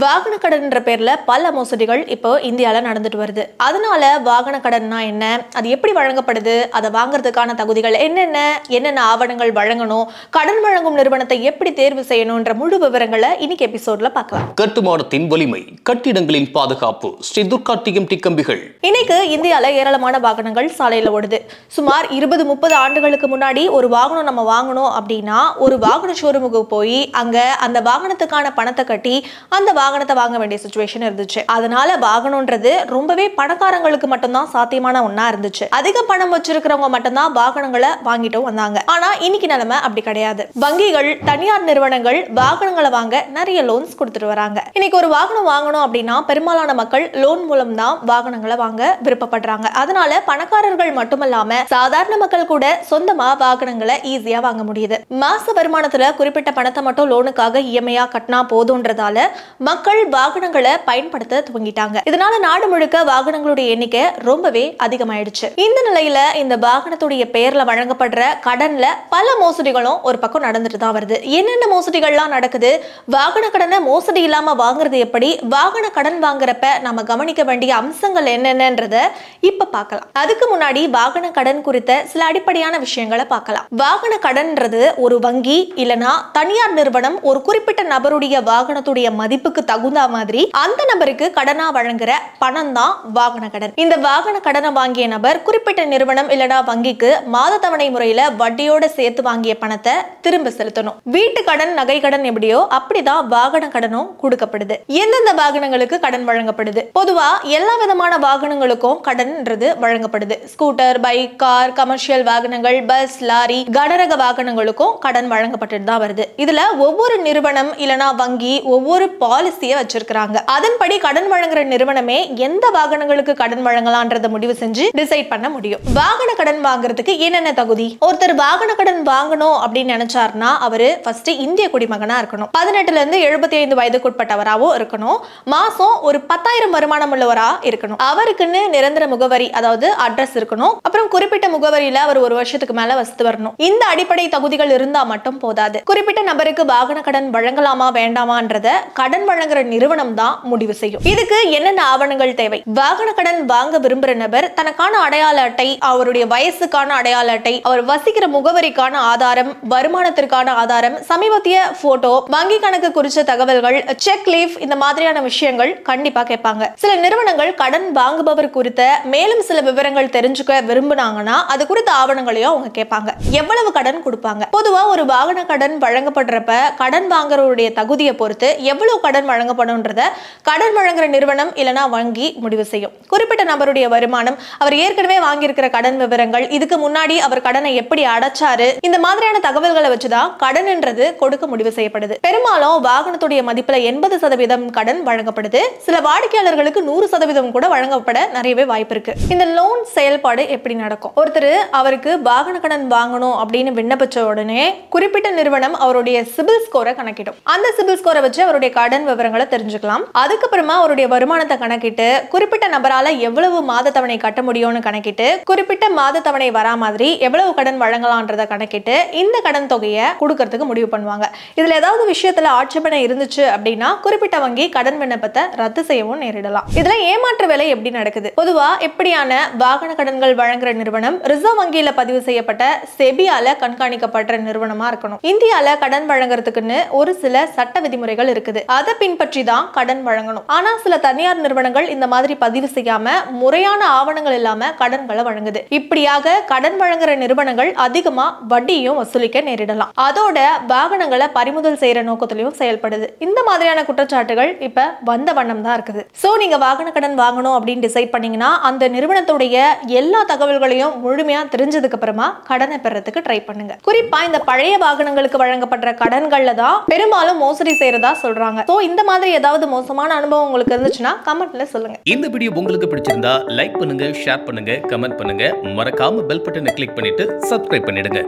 வாகன கடன்ன்ற பேர்ல பல மோசடிகள் இப்போ இந்தியால நடந்துட்டு வருது. அதனால வாகன கடன்னா என்ன, அது எப்படி வழங்கப்படுது, அதை வாங்குறதுக்கான தகுதிகள் என்னென்ன ஆவணங்கள் வழங்கணும், கடன் வழங்கும் நிறுவனத்தை எப்படி தேர்வு செய்யணும்ன்ற முழு விவரங்களை இன்னைக்கு எபிசோட்ல பார்க்கலாம். கட்டுமானத்தின் வலிமை, கட்டிடங்களின் பாதுகாப்பு, ஸ்ரீ துர்கா டிஎம்டி கம்பிகள். இன்னைக்கு இந்தியால ஏராளமான வாகனங்கள் சாலையில ஓடுது. சுமார் 20-30 ஆண்டுகளுக்கு முன்னாடி ஒரு வாகனம் நம்ம வாங்கணும் அப்படின்னா ஒரு வாகன ஷோரூமுக்கு போய் அங்க அந்த வாகனத்துக்கான பணத்தை கட்டி அந்த வாகனத்தை வாங்க வேண்டிய சிச்சுவேஷன் இருந்துச்சு. அதனால வாகனம்ன்றது ரொம்பவே பணக்காரங்களுக்கு மட்டும்தான் சாத்தியமான ஒண்ணா இருந்துச்சு. அதிக பணம் வச்சிருக்கிறவங்க மட்டும்தான் வாகனங்களை வாங்கிட்டு வந்தாங்க. ஆனா இன்னைக்கு நிலைமை அப்படி கிடையாது. வங்கிகள், தனியார் நிறுவனங்கள் வாகனங்களை வாங்க நிறைய லோன்ஸ் கொடுத்துட்டு வராங்க. இன்னைக்கு ஒரு வாகனம் வாங்கணும் அப்படின்னா பெரும்பாலான மக்கள் லோன் மூலம் தான் வாகனங்களை வாங்க விருப்பப்படுறாங்க. அதனால பணக்காரர்கள் மட்டுமல்லாம சாதாரண மக்கள் கூட சொந்தமா வாகனங்களை ஈஸியா வாங்க முடியுது. மாச வருமானத்துல குறிப்பிட்ட பணத்தை மட்டும் லோனுக்காக இஎம்ஐயா கட்டினா போதும்ன்றதால மக்கள் வாகனங்களை பயன்படுத்த துவங்கிட்டாங்க. இதனால நாடு முழுக்க வாகனங்களுடைய எண்ணிக்கை ரொம்பவே அதிகமாயிடுச்சு. இந்த நிலையில இந்த வாகனத்துடைய பெயர்ல வழங்கப்படுற கடன்ல பல மோசடிகளும் ஒரு பக்கம் நடந்துட்டு தான் வருது. என்னென்ன மோசடிகள்லாம் நடக்குது, வாகன கடனை மோசடி இல்லாம வாங்குறது எப்படி, வாகன கடன் வாங்குறப்ப நம்ம கவனிக்க வேண்டிய அம்சங்கள் என்னென்னன்றத இப்ப பார்க்கலாம். அதுக்கு முன்னாடி வாகன கடன் குறித்த சில அடிப்படையான விஷயங்களை பார்க்கலாம். வாகன கடன்ன்றது ஒரு வங்கி இல்லனா தனியார் நிறுவனம் ஒரு குறிப்பிட்ட நபருடைய வாகனத்துடைய மதிப்புக்கு தகுந்த மாதிரி அந்த நபருக்கு கடனா வழங்குற பணம் தான் வாகன கடன். இந்த வாகன கடனை வாங்கிய நபர் குறிப்பிட்ட நிறுவனம் இல்லனா வங்கிக்கு மாத தவணை முறையில வட்டியோட சேர்த்து வாங்கிய பணத்தை திரும்ப செலுத்தணும். வீட்டு கடன், நகை கடன் எப்படியோ அப்படிதான் வாகன கடனும் கொடுக்கப்படுது. எந்தெந்த வாகனங்களுக்கு கடன் வழங்கப்படுது? பொதுவா எல்லா விதமான வாகனங்களுக்கும் கடன்ன்றது வழங்கப்படுது. ஸ்கூட்டர், பைக், கார், கமர்ஷியல் வாகனங்கள், பஸ், லாரி, கனரக வாகனங்களுக்கும் கடன் வழங்கப்பட்டு தான் வருது. இதுல ஒவ்வொரு நிறுவனம் இல்லனா வங்கி ஒவ்வொரு பாலிசியை வச்சிருக்காங்க. அதன்படி கடன் வழங்குற நிறுவனமே எந்த வாகனங்களுக்கு கடன் வழங்கலாம்ன்றத முடிவு செஞ்சு டிசைட் பண்ண முடியும். வாகன கடன் வாங்குறதுக்கு என்னென்ன தகுதி? ஒருத்தர் வாகன கடன் வாங்கணும் அப்படின்னு நினைச்சாருன்னா அவரு ஃபர்ஸ்ட் இந்திய குடிமகனா இருக்கணும். 18 இருந்து 75 வயதுக்குட்பட்டவராகவும் இருக்கணும். மாசம் ஒரு 10,000 வருமானம் உள்ளவரா இருக்கணும். அவருக்குன்னு நிரந்தர முகவரி, அதாவது அட்ரஸ் இருக்கணும். அப்புறம் குறிப்பிட்ட முகவரியில அவர் ஒரு வருஷத்துக்கு மேல வசித்து வரணும். இந்த அடிப்படை தகுதிகள் இருந்தா மட்டும் போதாது. குறிப்பிட்ட நபருக்கு வாகன கடன் வழங்கலாமா வேண்டாமான்றத கடன் வழங்குற நிறுவனம் தான் முடிவு செய்யும். இதுக்கு என்னென்ன ஆவணங்கள் தேவை? வாகன கடன் வாங்க விரும்புற நபர் தனக்கான அடையாள அட்டை, அவருடைய வயசுக்கான அடையாள அட்டை, அவர் வசிக்கிற முகவரிக்கான ஆதாரம், வருமானத்திற்கான ஆதாரம், சமீபத்திய போட்டோ, வங்கி கணக்கு குறித்த தகவல்கள், செக் லீஃப், இந்த மாதிரியான விஷயங்கள் கண்டிப்பா கேட்பாங்க. சில நிறுவனங்கள் கடன் வாங்குபவர் குறித்த மேலும் சில விவரங்கள் தெரிஞ்சுக்க விரும்புனாங்கன்னா அது குறித்த ஆவணங்களையும் அவங்க கேட்பாங்க. எவ்வளவு கடன் கொடுப்பாங்க? பொதுவா ஒரு வாகன கடன் வழங்கப்படுறப்ப கடன் வாங்குறவருடைய தகுதியை பொறுத்து எவ்வளவு கடன் வழங்கப்படும்ன்றத கடன் வழங்குற நிறுவனம் இல்லனா வங்கி முடிவு செய்யும். குறிப்பிட்ட நபருடைய வருமானம், அவர் ஏற்கனவே வாங்கியிருக்கிற கடன் விவரங்கள், இதுக்கு முன்னாடி அவர் கடனை எப்படி அடைச்சாரு, இந்த மாதிரியான தகவல்களை வச்சுதான் கடன்ன்றது கொடுக்க முடிவு செய்யப்படுது. பெரும்பாலும் வாகனத்துடைய மதிப்புல 80% கடன் வழங்கப்படுது. சில வாடிக்கையாளர்களுக்கு 100% கூட வழங்கப்பட நிறையவே வாய்ப்பு இருக்கு. இந்த லோன் செயல்பாடு எப்படி நடக்கும்? ஒருத்தர் அவருக்கு வாகன கடன் வாங்கணும் அப்படின்னு விண்ணப்பிச்ச உடனே குறிப்பிட்ட நிறுவனம் அவருடைய சிபில் ஸ்கோரை கணக்கிடும். அந்த சிபில் ஸ்கோரை வச்சு அவருடைய கடன் விவரங்களை தெரிஞ்சுக்கலாம். அதுக்கப்புறமா அவருடைய வருமானத்தை கணக்கிட்டு குறிப்பிட்ட நபரால எவ்வளவு மாத தவணை கட்ட முடியும்னு கணக்கிட்டு குறிப்பிட்ட மாத தவணை வரா மாதிரி எவ்வளவு கடன் வழங்கலாம்ன்றத கணக்கிட்டு இந்த கடன் தொகையை கொடுக்கறதுக்கு முடிவு பண்ணுவாங்க. இதுல ஏதாவது விஷயத்துல ஆட்சேபனை இருந்துச்சு அப்படின்னா குறிப்பிட்ட வங்கி கடன் விண்ணப்பத்தை ரத்து செய்யவும் நேரிடலாம். இதுல ஏமாற்று வேலை எப்படி நடக்குது? பொதுவா எப்படியான வாகன கடன்கள் வழங்குற நிறுவனம் ரிசர்வ் வங்கியில பதிவு செய்யப்பட்ட செபியால கண்காணிக்கப்பட்ட நிறுவனமா இருக்கணும். இந்தியால கடன் வழங்குறதுக்குன்னு ஒரு சில சட்ட விதிமுறைகள் இருக்குது. அதை பின்பற்றி தான் கடன் வழங்கணும். ஆனா சில தனியார் நிறுவனங்கள் இந்த மாதிரி பதிவு செய்யாம முறையான ஆவணங்கள் இல்லாம கடன்களை வழங்குது. இப்படியாக கடன் வழங்குற நிறுவனங்கள் அதிகமா வட்டியும் வசூலிக்க நேரிடலாம். அதோட வாகனங்களை பறிமுதல் செய்யற நோக்கத்திலையும் செயல்படுது. இந்த மாதிரியான குற்றச்சாட்டுகள் இப்ப வந்த வண்ணம் தான் இருக்குது. சோ நீங்க வாகன கடன் வாங்கணும் அப்படின்னு டிசைட் பண்ணீங்கன்னா அந்த நிறுவனத்துடைய எல்லா தகவல்களையும் முழுமையா தெரிஞ்சதுக்கு அப்புறமா கடனை பெறறதுக்கு ட்ரை பண்ணுங்க. குறிப்பா இந்த பழைய வாகனங்களுக்கு வழங்கப்படுற கடன்கள்ல தான் பெரும்பாலும் மோசடி செய்யறதா சொல்றாங்க. சோ இந்த மாதிரி ஏதாவது மோசமான அனுபவம் உங்களுக்கு இருந்துச்சுன்னா கமெண்ட்ல சொல்லுங்க. இந்த வீடியோ உங்களுக்கு பிடிச்சிருந்தா லைக் பண்ணுங்க, ஷேர் பண்ணுங்க, கமெண்ட் பண்ணுங்க. மறக்காம பெல் பட்டனை கிளிக் பண்ணிட்டு சப்ஸ்கிரைப் பண்ணிடுங்க.